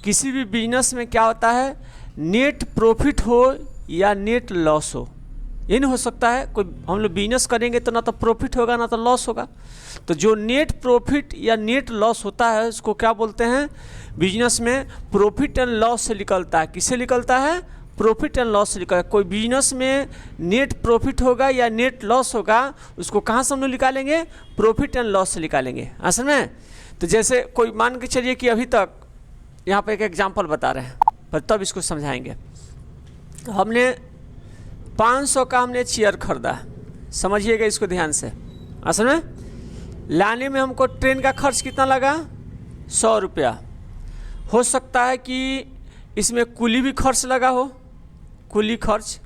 किसी भी बिजनेस में क्या होता है, नेट प्रॉफिट हो या नेट लॉस हो, ये नहीं हो सकता है कोई हम लोग बिजनेस करेंगे तो ना तो प्रॉफिट होगा ना तो लॉस होगा। तो जो नेट प्रॉफिट या नेट लॉस होता है उसको क्या बोलते हैं, बिजनेस में प्रॉफिट एंड लॉस से निकलता है। किससे निकलता है, प्रॉफिट एंड लॉस से निकलता है। कोई बिजनेस में नेट प्रॉफिट होगा या नेट लॉस होगा, उसको कहाँ से हम लोग निकालेंगे, प्रॉफिट एंड लॉस से निकालेंगे असल में। तो जैसे कोई मान के चलिए कि अभी तक यहाँ पर एक एग्जाम्पल बता रहे हैं, पर तब इसको समझाएंगे। तो हमने 500 का हमने चेयर खरीदा, समझिएगा इसको ध्यान से। असल में लाने में हमको ट्रेन का खर्च कितना लगा, 100 रुपया। हो सकता है कि इसमें कुली भी खर्च लगा हो, कुली खर्च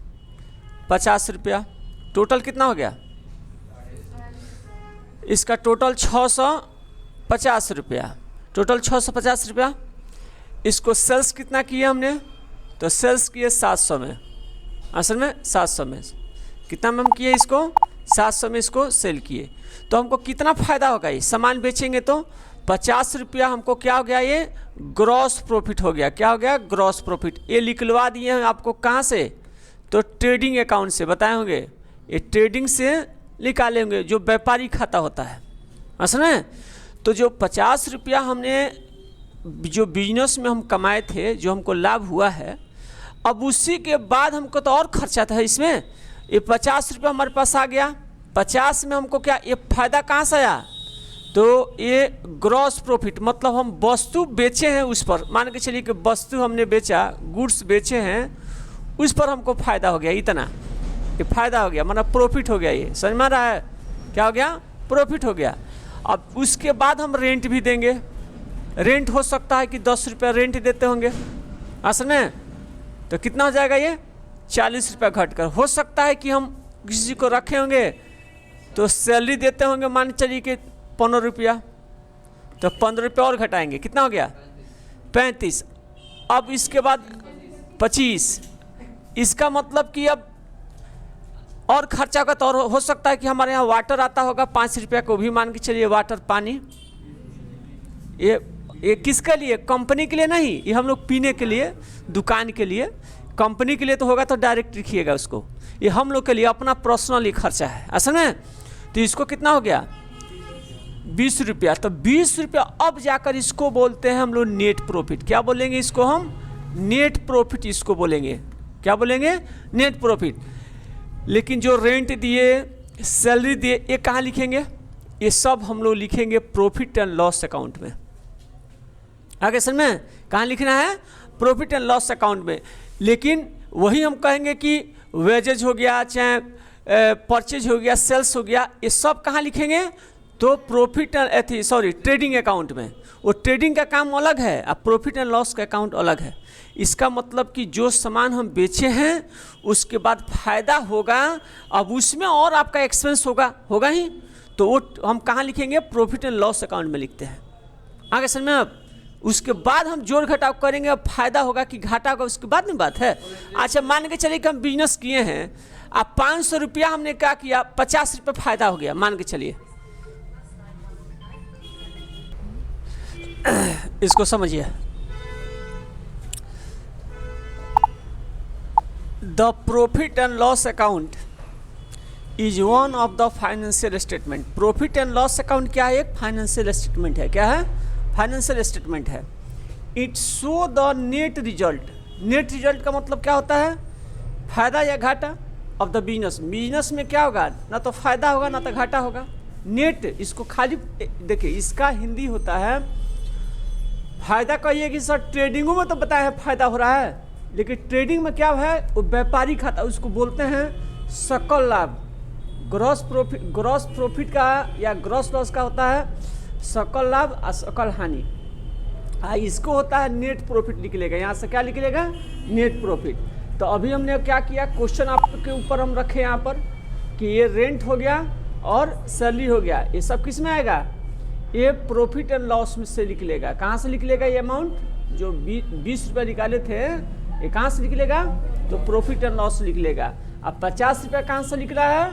50 रुपया। टोटल कितना हो गया, इसका टोटल 650 रुपया, टोटल 650 रुपया। इसको सेल्स कितना किया हमने, तो सेल्स किए 700 में, असल में 700 में कितना में हम किए, इसको 700 में इसको सेल किए। तो हमको कितना फ़ायदा होगा, ये सामान बेचेंगे तो 50 रुपया हमको क्या हो गया, ये ग्रॉस प्रॉफिट हो गया। क्या हो गया, ग्रॉस प्रॉफिट। ये निकलवा दिए हैं आपको कहाँ से, तो ट्रेडिंग अकाउंट से बताए होंगे, ये ट्रेडिंग से निकाले होंगे जो व्यापारी खाता होता है असल में। तो जो 50 रुपया हमने जो बिजनेस में हम कमाए थे, जो हमको लाभ हुआ है, अब उसी के बाद हमको तो और खर्चा था इसमें। ये 50 रुपया हमारे पास आ गया, 50 में हमको क्या, ये फायदा कहाँ से आया, तो ये ग्रॉस प्रॉफिट, मतलब हम वस्तु बेचे हैं उस पर, मान के चलिए कि वस्तु हमने बेचा, गुड्स बेचे हैं, उस पर हमको फ़ायदा हो गया इतना, ये फ़ायदा हो गया, मतलब प्रॉफिट हो गया। ये समझ में आ रहा है, क्या हो गया, प्रॉफिट हो गया। अब उसके बाद हम रेंट भी देंगे, रेंट हो सकता है कि 10 रुपया रेंट देते होंगे असल में, तो कितना हो जाएगा, ये 40 रुपया घटकर। हो सकता है कि हम किसी को रखे होंगे तो सैलरी देते होंगे, मान चलिए कि 15 रुपया, तो 15 रुपया और घटाएंगे, कितना हो गया, 35। अब इसके बाद 25, इसका मतलब कि अब और खर्चा का तो और हो सकता है कि हमारे यहाँ वाटर आता होगा 5 रुपया को भी, मान के चलिए वाटर पानी। ये किसके लिए, कंपनी के लिए नहीं, ये हम लोग पीने के लिए, दुकान के लिए। कंपनी के लिए तो होगा तो डायरेक्ट लिखिएगा उसको, ये हम लोग के लिए अपना पर्सनल ही खर्चा है असल में। तो इसको कितना हो गया, 20 रुपया। तो 20 रुपया अब जाकर इसको बोलते हैं हम लोग नेट प्रॉफिट। क्या बोलेंगे इसको हम, नेट प्रॉफिट इसको बोलेंगे। क्या बोलेंगे, नेट प्रॉफिट। लेकिन जो रेंट दिए, सैलरी दिए, ये कहाँ लिखेंगे, ये सब हम लोग लिखेंगे प्रॉफिट एंड लॉस अकाउंट में। आगे समझ में, कहाँ लिखना है, प्रॉफिट एंड लॉस अकाउंट में। लेकिन वही हम कहेंगे कि वेजेज हो गया, चाहे परचेज हो गया, सेल्स हो गया, ये सब कहाँ लिखेंगे, तो प्रॉफिट एंड ट्रेडिंग अकाउंट में। वो ट्रेडिंग का काम अलग है, अब प्रॉफिट एंड लॉस का अकाउंट अलग है। इसका मतलब कि जो सामान हम बेचे हैं उसके बाद फायदा होगा, अब उसमें और आपका एक्सपेंस होगा ही, तो वो हम कहाँ लिखेंगे, प्रॉफिट एंड लॉस अकाउंट में लिखते हैं। आगे समझ में, अब उसके बाद हम जोड़ घटाव करेंगे, अब फायदा होगा कि घाटा होगा उसके बाद में बात है। अच्छा मान के चलिए कि हम बिजनेस किए हैं, अब 500 रुपया हमने क्या किया, 50 रुपये फायदा हो गया, मान के चलिए। इसको समझिए, the profit and loss account is one of the financial statement. Profit and loss account क्या है, एक फाइनेंशियल स्टेटमेंट है। क्या है, फाइनेंशियल स्टेटमेंट है। It show the net result. Net result का मतलब क्या होता है, फायदा या घाटा ऑफ द बिजनेस। बिजनेस में क्या होगा, ना तो फायदा होगा ना तो घाटा होगा। नेट, इसको खाली देखिए, इसका हिंदी होता है फायदा। कहिए कि सर ट्रेडिंगों में तो बताया है फायदा हो रहा है, लेकिन ट्रेडिंग में क्या है, वो व्यापारी खाता, उसको बोलते हैं सकल लाभ। ग्रॉस प्रॉफिट का या ग्रॉस लॉस का होता है सकल लाभ और सकल हानि। इसको होता है नेट प्रॉफिट निकलेगा, यहाँ से क्या निकलेगा, नेट प्रॉफिट। तो अभी हमने क्या किया, क्वेश्चन आपके ऊपर हम रखे यहाँ पर कि ये रेंट हो गया और सैलरी हो गया, ये सब किस में आएगा, ये प्रॉफिट एंड लॉस में से निकलेगा। कहाँ से निकलेगा, ये अमाउंट जो 20 रुपये निकाले थे, ये कहाँ से निकलेगा, तो प्रॉफिट एंड लॉस निकलेगा। अब 50 रुपया कहाँ से निकला है,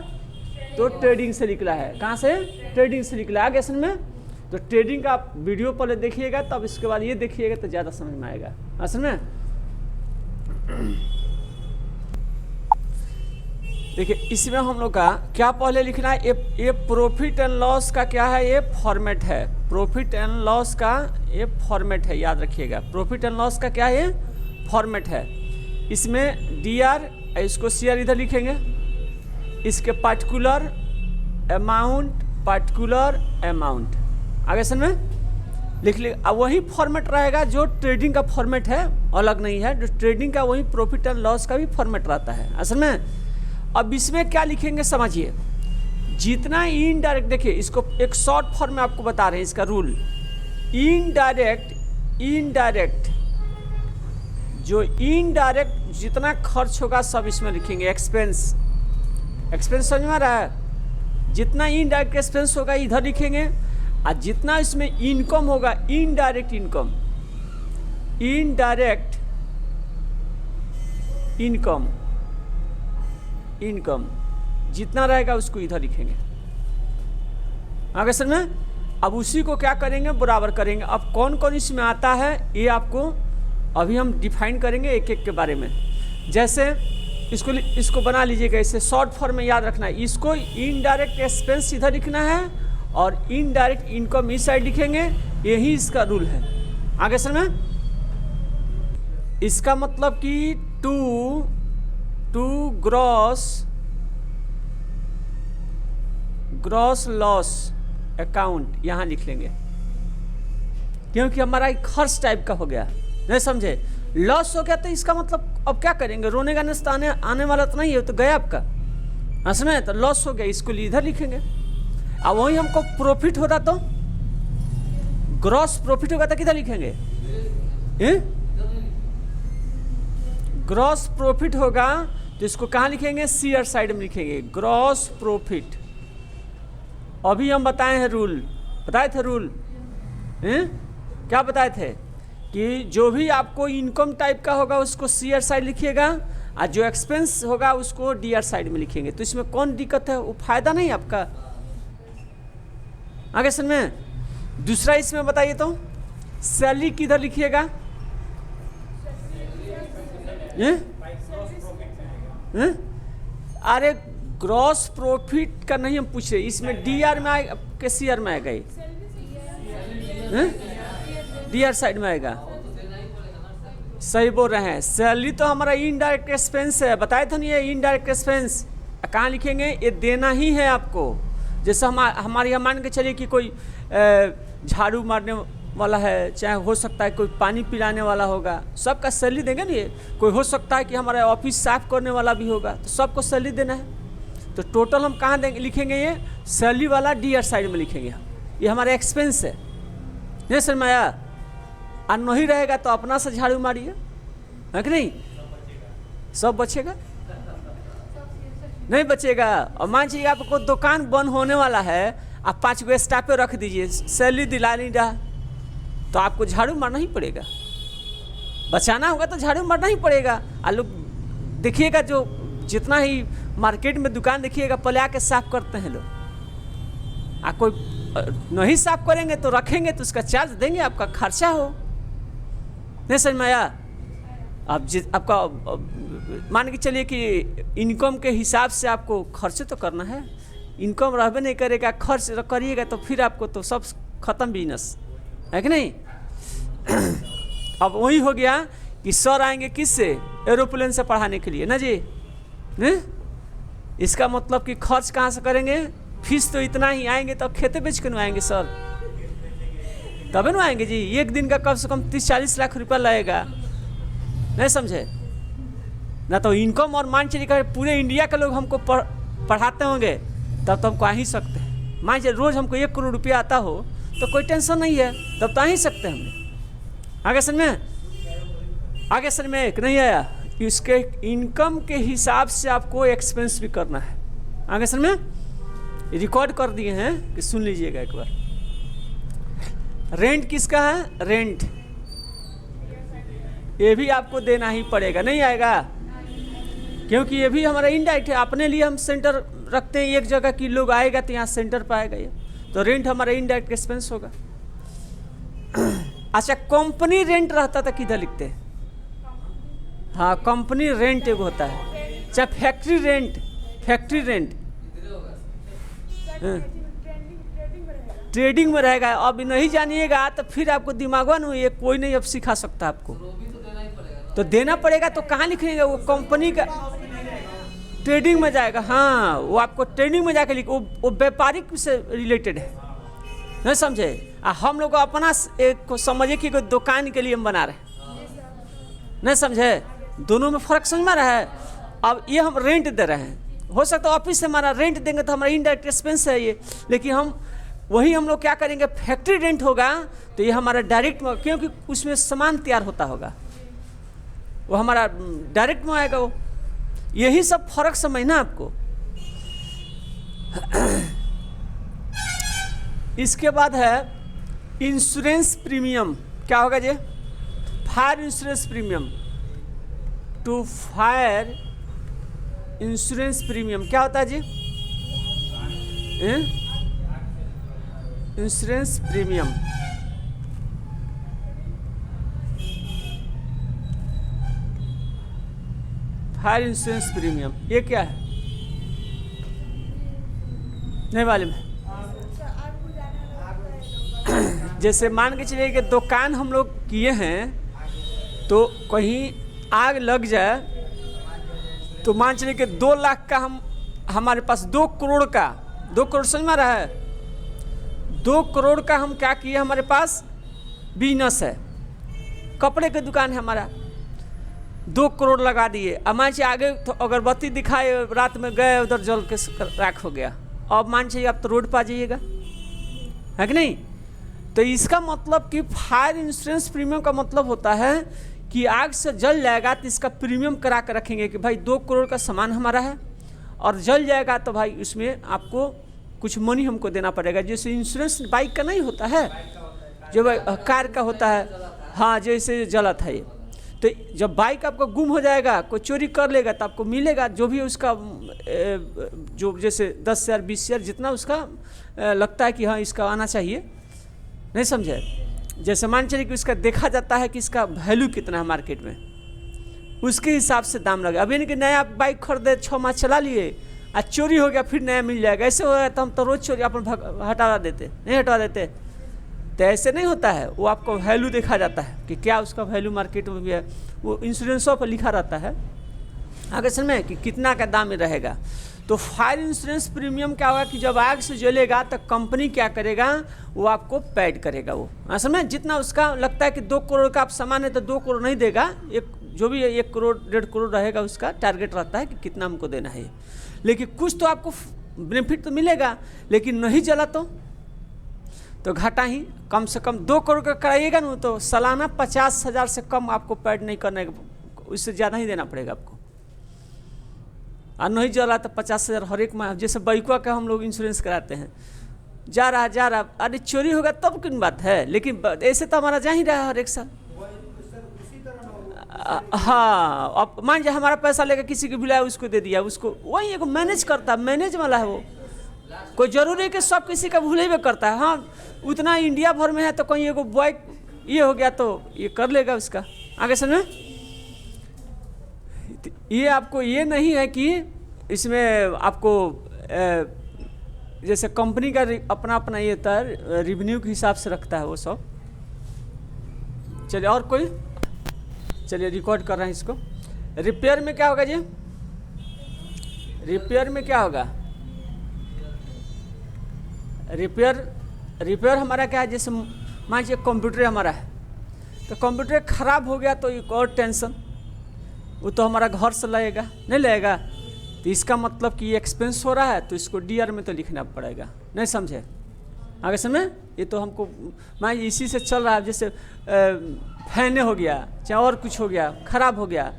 तो ट्रेडिंग से निकला है। कहाँ से, ट्रेडिंग से निकला। आगे समझ में, तो ट्रेडिंग का आप वीडियो पहले देखिएगा, तब इसके बाद ये देखिएगा तो ज़्यादा समझ में आएगा। असल में देखिए, इसमें हम लोग का क्या पहले लिखना है, ये प्रॉफिट एंड लॉस का क्या है, ये फॉर्मेट है। प्रॉफिट एंड लॉस का ये फॉर्मेट है, याद रखिएगा। प्रॉफिट एंड लॉस का क्या है, फॉर्मेट है। इसमें DR, इसको CR इधर लिखेंगे, इसके पार्टिकुलर अमाउंट आगे समझ में लिख ले। अब वही फॉर्मेट रहेगा जो ट्रेडिंग का फॉर्मेट है, अलग नहीं है। जो ट्रेडिंग का वही प्रॉफिट एंड लॉस का भी फॉर्मेट रहता है असल में। अब इसमें क्या लिखेंगे समझिए, जितना इनडायरेक्ट, देखिए इसको एक शॉर्ट फॉर्म में आपको बता रहे हैं इसका रूल। इनडायरेक्ट जो इनडायरेक्ट जितना खर्च होगा सब इसमें लिखेंगे। एक्सपेंस समझ में आ रहा है, जितना इनडायरेक्ट एक्सपेंस होगा इधर लिखेंगे, और जितना इसमें इनकम होगा, इनडायरेक्ट इनकम जितना रहेगा उसको इधर लिखेंगे। आगे समझ में। अब उसी को क्या करेंगे, बराबर करेंगे। अब कौन कौन इसमें आता है ये आपको अभी हम डिफाइन करेंगे एक एक के बारे में। जैसे इसको बना लीजिएगा, इसे शॉर्ट फॉर्म में याद रखना है। इसको इनडायरेक्ट एक्सपेंस इधर लिखना है और इनडायरेक्ट इनकम इस साइड लिखेंगे, यही इसका रूल है। आगे समझ में। इसका मतलब कि टू ग्रॉस लॉस अकाउंट यहाँ लिख लेंगे, क्योंकि हमारा एक खर्च टाइप का हो गया, नहीं समझे। लॉस हो गया तो इसका मतलब अब क्या करेंगे, रोने गाने से आने वाला तो नहीं है, तो गया आपका असल में। तो लॉस हो गया, इसको इधर लिखेंगे। अब वही हमको प्रॉफिट होता तो ग्रॉस प्रॉफिट होगा तो किधर लिखेंगे, ग्रॉस प्रॉफिट होगा तो इसको कहाँ लिखेंगे, CR साइड में लिखेंगे, ग्रॉस प्रॉफिट। अभी हम बताए हैं रूल, बताए थे रूल, क्या बताए थे कि जो भी आपको इनकम टाइप का होगा उसको CR साइड लिखिएगा, और जो एक्सपेंस होगा उसको DR साइड में लिखेंगे। तो इसमें कौन दिक्कत है, वो फायदा नहीं आपका। आगे समझ में। दूसरा इसमें बताइए तो सैलरी किधर लिखिएगा, अरे ग्रॉस प्रॉफिट का नहीं हम पूछ रहे, इसमें DR में आएगा के CR में आएगा, DR साइड में आएगा। सही बोल रहे हैं। सैलरी तो हमारा इनडायरेक्ट एक्सपेंस है, बताए थे नहीं, ये इनडायरेक्ट एक्सपेंस कहाँ लिखेंगे, ये देना ही है आपको। जैसे हमारे यहाँ मान के चलिए कि कोई झाड़ू मारने वाला है, चाहे हो सकता है कोई पानी पिलाने वाला होगा, सबका सैलरी देंगे ना। ये कोई हो सकता है कि हमारा ऑफिस साफ करने वाला भी होगा, तो सबको सैलरी देना है। तो टोटल हम कहाँ देंगे, लिखेंगे ये सैलरी वाला DR साइड में लिखेंगे। ये हमारा एक्सपेंस है, नहीं समझ में आया। और नहीं रहेगा तो अपना से झाड़ू मारिए, है कि नहीं, सब बचेगा, नहीं बचेगा। और मान लीजिए आपको दुकान बंद होने वाला है, आप 5 गो स्टाफ पे रख दीजिए, सैलरी दिला नहीं रहा, तो आपको झाड़ू मारना ही पड़ेगा। बचाना होगा तो झाड़ू मारना ही पड़ेगा। और लोग देखिएगा, जो जितना ही मार्केट में दुकान देखिएगा, पहले आके साफ करते हैं लोग। कोई नहीं साफ करेंगे तो रखेंगे तो उसका चार्ज देंगे, आपका खर्चा हो, नहीं समझ में आया। अब आपका मान के चलिए कि इनकम के हिसाब से आपको खर्च तो करना है। इनकम रहबे नहीं करेगा, खर्च करिएगा तो फिर आपको तो सब खत्म बिजनेस, है कि नहीं। अब वही हो गया कि सर आएंगे किससे, एरोप्लेन से पढ़ाने के लिए ना जी, ने? इसका मतलब कि खर्च कहाँ से करेंगे, फीस तो इतना ही, आएंगे तो खेते बेच कर आएंगे सर, तबे ना आएंगे जी। एक दिन का कम से कम 30-40 लाख रुपया लगेगा, नहीं समझे ना। तो इनकम और मान चलिए पूरे इंडिया के लोग हमको पढ़ाते होंगे, तब तो हमको आ ही सकते हैं। मान लीजिए रोज हमको 1 करोड़ रुपया आता हो तो कोई टेंशन नहीं है, तब तो आ ही सकते हैं हमने। आगे समझ में, आगे समझ में नहीं आया। इसके इनकम के हिसाब से आपको एक्सपेंस भी करना है। आगे समझ में, रिकॉर्ड कर दिए हैं कि सुन लीजिएगा एक बार। रेंट किसका है, रेंट ये भी आपको देना ही पड़ेगा, नहीं आएगा, क्योंकि ये भी हमारा इनडायरेक्ट है। अपने लिए हम सेंटर रखते हैं एक जगह की, लोग आएगा तो यहाँ सेंटर पर आएगा ये, तो रेंट हमारा इनडायरेक्ट एक्सपेंस होगा। अच्छा, कंपनी रेंट रहता था किधर लिखते हैं? हाँ, कंपनी रेंट एगो होता है, चाहे factory rent, factory rent trading में रहेगा। अब नहीं जानिएगा तो फिर आपको दिमागवा नहीं, ये कोई नहीं अब सिखा सकता आपको, तो देना पड़ेगा। तो कहाँ लिखेंगे? वो कंपनी का ट्रेडिंग में जाएगा। हाँ, वो आपको ट्रेडिंग में जाके वो व्यापारिक से रिलेटेड है, नहीं समझे? हम लोग अपना एक को समझे कि कोई दुकान के लिए हम बना रहे हैं, नहीं समझे? दोनों में फर्क समझ में रहा है। अब ये हम रेंट दे रहे हैं, हो सकता है ऑफिस से हमारा रेंट देंगे तो हमारा इनडायरेक्ट एक्सपेंस है ये, लेकिन हम लोग क्या करेंगे? फैक्ट्री रेंट होगा तो ये हमारा डायरेक्ट में, क्योंकि उसमें सामान तैयार होता होगा, वो हमारा डायरेक्ट में आएगा। वो यही सब फर्क समझना आपको। इसके बाद है इंश्योरेंस प्रीमियम। क्या होगा जी? Fire insurance premium. Two fire insurance premium क्या होता है जी? Insurance premium fire insurance premium ये क्या है? नहीं मालूम है। जैसे मान के चलिए कि दुकान हम लोग किए हैं, तो कहीं आग लग जाए तो मान चलिए कि 2 लाख का हमारे पास 2 करोड़ का, 2 करोड़ समझ में रहा है? 2 करोड़ का हम क्या किए? हमारे पास बिजनेस है, कपड़े की दुकान है हमारा, 2 करोड़ लगा दिए। अब मान चाहिए आगे तो अगरबत्ती दिखाए, रात में गए उधर जल के राख हो गया। अब मान चाहिए आप तो रोड पर आ जाइएगा, है कि नहीं? तो इसका मतलब कि फायर इंश्योरेंस प्रीमियम का मतलब होता है कि आग से जल जाएगा तो इसका प्रीमियम करा कर रखेंगे कि भाई 2 करोड़ का सामान हमारा है और जल जाएगा तो भाई उसमें आपको कुछ मनी हमको देना पड़ेगा। जैसे इंश्योरेंस बाइक का नहीं होता है, जो कार का होता है, हाँ, जैसे जलत है ये, तो जब बाइक आपका गुम हो जाएगा, कोई चोरी कर लेगा तो आपको मिलेगा जो भी उसका जो जैसे 10,000 20,000 जितना उसका लगता है कि हाँ इसका आना चाहिए, नहीं समझे? जैसे मान चलिए कि उसका देखा जाता है कि इसका वैल्यू कितना है मार्केट में, उसके हिसाब से दाम लगे। अब यानी कि नया बाइक खरीदे 6 माह चला लिए आज चोरी हो गया फिर नया मिल जाएगा, ऐसे हो गया तो हम तो रोज़ चोरी अपन हटा देते, नहीं हटा देते, तो ऐसे नहीं होता है। वो आपको वैल्यू देखा जाता है कि क्या उसका वैल्यू मार्केट में भी है, वो इंश्योरेंसों पर लिखा रहता है आगे समझ में कि कितना का दाम में रहेगा। तो फायर इंश्योरेंस प्रीमियम क्या होगा कि जब आग से जलेगा तो कंपनी क्या करेगा? वो आपको पेड करेगा। वो असल में जितना उसका लगता है कि 2 करोड़ का आप सामान है तो 2 करोड़ नहीं देगा, एक जो भी 1 करोड़ 1.5 करोड़ रहेगा उसका टारगेट रहता है कि कितना हमको देना है, लेकिन कुछ तो आपको बेनिफिट तो मिलेगा। लेकिन नहीं जला तो घाटा ही। कम से कम 2 करोड़ का कराइएगा ना तो सालाना 50,000 से कम आपको पेड नहीं करने, उससे ज़्यादा ही देना पड़ेगा आपको। और नहीं जला तो 50,000 हर एक माह। जैसे बाइकों का हम लोग इंश्योरेंस कराते हैं, जा रहा, अरे चोरी होगा तब किन बात है, लेकिन ऐसे तो हमारा जा ही रहा है हर एक साल। हाँ, अब मान जाए हमारा पैसा लेकर किसी को बुलाया, उसको दे दिया, उसको वही एक मैनेज करता, मैनेज वाला है वो। कोई जरूरी है कि सब किसी का भूलेबे करता है। हाँ, उतना इंडिया भर में है तो कहीं एगो बाइक ये हो गया तो ये कर लेगा उसका आगे समझ। ये आपको ये नहीं है कि इसमें आपको जैसे कंपनी का अपना अपना ये तर रिवेन्यू के हिसाब से रखता है वो सब। चलिए और कोई, चलिए रिकॉर्ड कर रहे हैं इसको। रिपेयर में क्या होगा जी? रिपेयर में क्या होगा? रिपेयर हमारा क्या है? जैसे मान लीजिए कंप्यूटर हमारा है तो कंप्यूटर खराब हो गया तो एक और टेंशन, वो तो हमारा घर से लगेगा, नहीं लगेगा, तो इसका मतलब कि ये एक्सपेंस हो रहा है तो इसको डीआर में तो लिखना पड़ेगा, नहीं समझे आगे समझे। ये तो हमको मान इसी से चल रहा है, जैसे फैने हो गया चाहे और कुछ हो गया खराब हो गया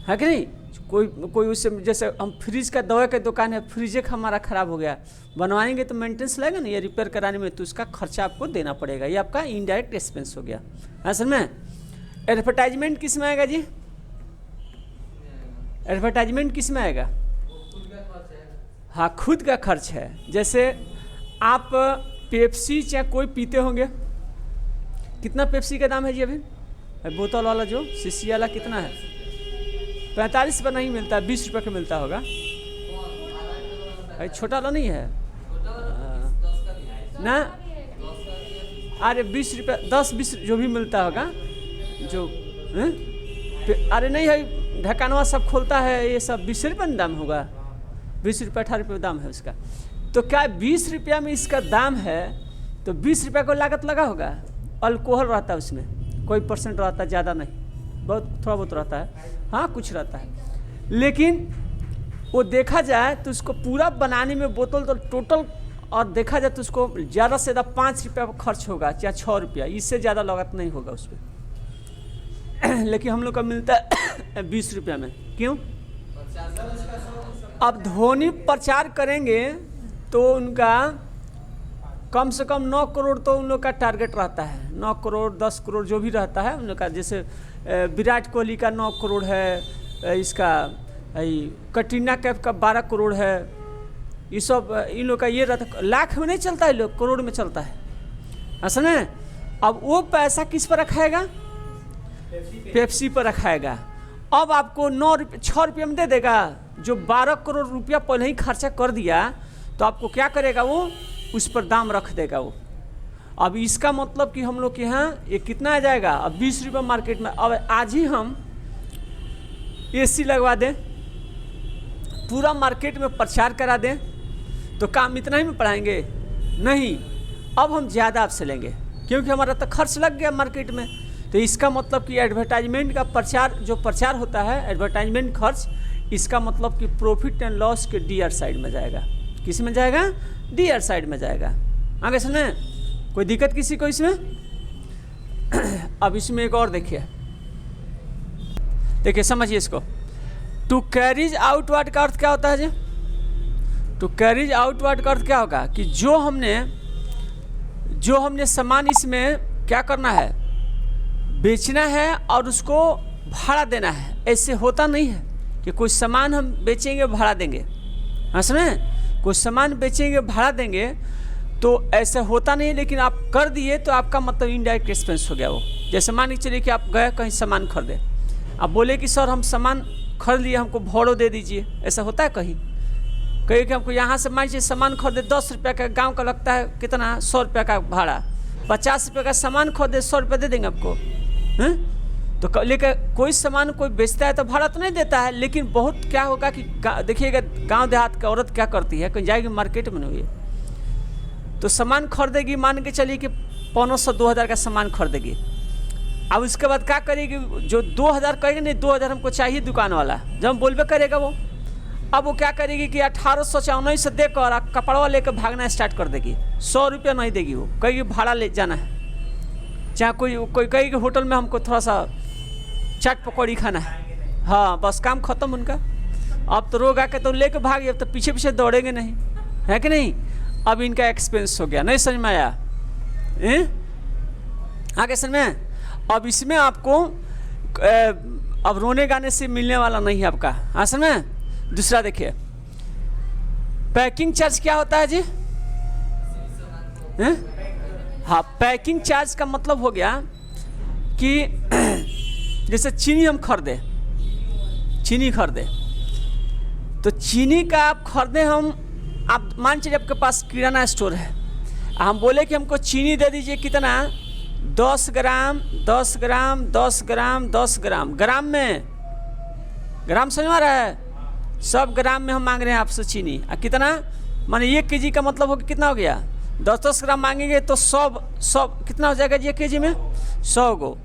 है कि नहीं, कोई उससे जैसे हम फ्रिज का दवा का दुकान है, फ्रिज एक हमारा ख़राब हो गया, बनवाएंगे तो मेंटेनेंस लगेगा ना, ये रिपेयर कराने में, तो उसका खर्चा आपको देना पड़ेगा। ये आपका इनडायरेक्ट एक्सपेंस हो गया। असल में एडवर्टाइजमेंट किस में आएगा जी? एडवर्टाइजमेंट किस में आएगा? हाँ, खुद का खर्च है। जैसे आप पेप्सी चाहे कोई पीते होंगे, कितना पेप्सी का दाम है जी अभी? बोतल वाला जो शीशी वाला कितना है? 45 रुपये नहीं मिलता, 20 रुपये का मिलता होगा। छोटा वाला नहीं है ना? अरे 20 रुपये, 10-20 जो भी मिलता होगा जो अरे नहीं है, ढक्कनवा सब खोलता है, ये सब 20 रुपये में दाम होगा, 20 रुपये 18 रुपये दाम है उसका। तो क्या 20 रुपया में इसका दाम है तो 20 रुपये को लागत लगा होगा? अल्कोहल रहता है उसमें, कोई परसेंट रहता है, ज़्यादा नहीं, बहुत थोड़ा बहुत रहता है, हाँ कुछ रहता है। लेकिन वो देखा जाए तो उसको पूरा बनाने में बोतल तो टोटल, और देखा जाए तो उसको ज़्यादा से ज़्यादा 5 रुपया खर्च होगा या 6 रुपया, इससे ज़्यादा लागत नहीं होगा उस पर। लेकिन हम लोग का मिलता है 20 रुपया में। क्यों? अब ध्वनि प्रचार करेंगे तो उनका कम से कम 9 करोड़ तो उन लोग का टारगेट रहता है, 9 करोड़ 10 करोड़ जो भी रहता है उन लोग का। जैसे विराट कोहली का 9 करोड़ है, इसका कटरीना कैफ का 12 करोड़ है, ये सब इन लोग का ये रहता। लाख में नहीं चलता है, लोग करोड़ में चलता है, असल में। अब वो पैसा किस पर रखाएगा? पेप्सी पर रखाएगा। अब आपको 6 रुपये में दे देगा, जो 12 करोड़ रुपया पहले ही खर्चा कर दिया, तो आपको क्या करेगा वो? उस पर दाम रख देगा वो। अब इसका मतलब कि हम लोग के यहाँ ये कितना आ जाएगा? अब 20 रुपये मार्केट में। अब आज ही हम एसी लगवा दें, पूरा मार्केट में प्रचार करा दें, तो काम इतना ही में पढ़ाएंगे? नहीं, अब हम ज़्यादा आपसे लेंगे, क्योंकि हमारा तो खर्च लग गया मार्केट में। तो इसका मतलब कि एडवर्टाइजमेंट का प्रचार, जो प्रचार होता है एडवर्टाइजमेंट खर्च, इसका मतलब कि प्रॉफिट एंड लॉस के डीआर साइड में जाएगा। किस में जाएगा? डीआर साइड में जाएगा। आगे सुने, कोई दिक्कत किसी को इसमें? अब इसमें एक और देखिए समझिए इसको। टू कैरीज आउटवर्ड का अर्थ क्या होता है जी? टू कैरीज आउटवर्ड का अर्थ क्या होगा? कि जो हमने सामान इसमें क्या करना है? बेचना है और उसको भाड़ा देना है। ऐसे होता नहीं है कि कोई सामान हम बेचेंगे भाड़ा देंगे, समझे? कोई सामान बेचेंगे भाड़ा देंगे तो ऐसा होता नहीं। लेकिन आप कर दिए तो आपका मतलब इनडायरेक्ट एक्सपेंस हो गया वो। जैसे मान के चलिए कि आप गए कहीं सामान खरीदे, आप बोले कि सर हम सामान खरीद लिए, हमको भाड़ा दे दीजिए। ऐसा होता है कहीं? कहीं कि हमको यहाँ से मान लीजिए सामान खरीदे 10 रुपये का, गांव का लगता है कितना? 100 रुपये का भाड़ा। 50 रुपये का सामान खरीदे 100 रुपये दे देंगे आपको, हैं? तो लेकर कोई सामान कोई बेचता है तो भाड़ा तो नहीं देता है। लेकिन बहुत क्या होगा कि देखिएगा गांव देहात की औरत क्या करती है, कहीं जाएगी मार्केट में नहीं तो सामान खरीदेगी, मान के चलिए कि 500-2000 का सामान खरीदेगी। अब उसके बाद क्या करेगी? जो 2000 कहेगी, नहीं 2000 हमको चाहिए दुकान वाला, जब हम बोलबे करेगा वो, अब वो क्या करेगी कि 1800-1900 देकर कपड़वा लेकर भागना स्टार्ट कर देगी। 100 रुपया नहीं देगी वो, कहेगी भाड़ा ले जाना है। चाहे कोई कहेगी होटल में हमको थोड़ा सा चाट पकौड़ी खाना है, हाँ बस काम खत्म उनका। अब तो रोग आके तो लेके भागे, अब तो पीछे पीछे दौड़ेंगे नहीं, है कि नहीं? अब इनका एक्सपेंस हो गया। नहीं समझ में आया? आगे समझ में? अब इसमें आपको अब रोने गाने से मिलने वाला नहीं है आपका, हाँ समझ में? दूसरा देखिए, पैकिंग चार्ज क्या होता है जी? हाँ, पैकिंग चार्ज का मतलब हो गया कि जैसे चीनी हम खरीदे, तो चीनी का आप खरीदे, आप मान चलिए आपके पास किराना स्टोर है, हम बोले कि हमको चीनी दे दीजिए कितना? 10 ग्राम 10 ग्राम 10 ग्राम 10 ग्राम। ग्राम में, ग्राम समझ में आ रहा है? सब ग्राम में हम मांग रहे हैं आपसे चीनी। कितना? माने 1 केजी का मतलब हो कितना हो गया? 10-10 ग्राम मांगेंगे तो 100 कितना हो जाएगा जी 1 केजी में? 100 गो।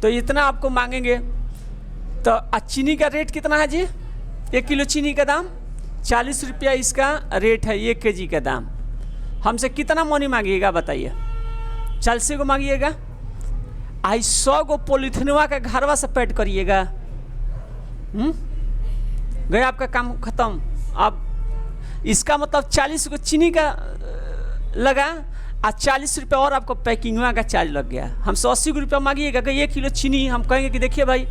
तो इतना आपको मांगेंगे। तो चीनी का रेट कितना है जी? 1 किलो चीनी का दाम 40 रुपया इसका रेट है, 1 केजी का दाम। हमसे कितना मोनी मांगिएगा बताइए? 40 को मांगिएगा। आई 100 को पॉलीथिनवा का घरवा से पैड करिएगा, गए आपका काम खत्म। अब इसका मतलब 40 को चीनी का लगा और 40 रुपये और आपको पैकिंगवा का चार्ज लग गया। हमसे 80 रुपया मांगिएगा कि 1 किलो चीनी, हम कहेंगे कि देखिए भाई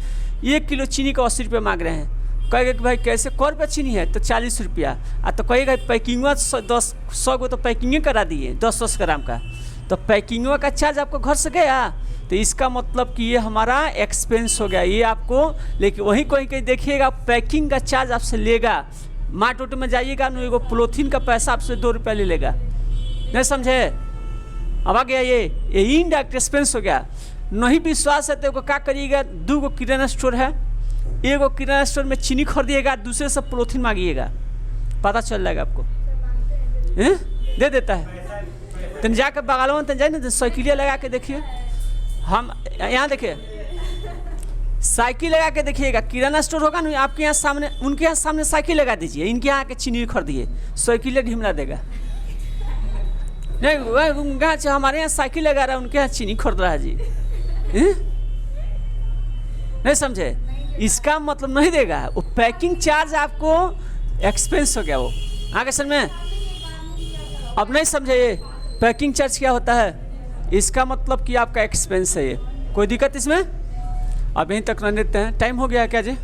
1 किलो चीनी का 80 रुपये मांग रहे हैं, कहेगा कि भाई कैसे कौ रुपया चीनी है, तो 40 रुपया। तो कहेगा पैकिंगवा 100 गो तो पैकिंगे करा दिए 10-10 ग्राम का, तो पैकिंगवा का चार्ज आपको घर से गया, तो इसका मतलब कि ये हमारा एक्सपेंस हो गया ये आपको। लेकिन वहीं कहीं कहीं देखिएगा पैकिंग का चार्ज आपसे लेगा, मार्ट ऑटो में जाइएगा ना, एगो पोलोथीन का पैसा आपसे 2 रुपया ले लेगा, नहीं समझे? अब आ गया ये इनडायरेक्ट एक्सपेंस हो गया। नहीं विश्वास है तो क्या करिएगा, 2 गो किराना स्टोर है, एगो किराना स्टोर में चीनी खरीदिएगा, दूसरे से पोलोथीन मांगिएगा, पता चल जाएगा आपको। दे देता है। तो जाकर बगल में जाए ना, साइकिलिया लगा के देखिए, हम यहाँ देखिए साइकिल लगा के देखिएगा, किराना स्टोर होगा ना आपके यहाँ सामने, उनके यहाँ सामने साइकिल लगा दीजिए, इनके यहाँ के चीनी खरीदिए, साइकिल ढिमला देगा। नहीं वह से हमारे यहाँ साइकिल लगा रहा है, उनके यहाँ चीनी खरीद रहा है जी। नहीं समझे? इसका मतलब नहीं देगा, वो पैकिंग चार्ज आपको एक्सपेंस हो गया वो। आगे समझ में? अब नहीं समझे ये पैकिंग चार्ज क्या होता है? इसका मतलब कि आपका एक्सपेंस है ये। कोई दिक्कत इसमें? अब यहीं तक रहने देते हैं, टाइम हो गया है क्या जी?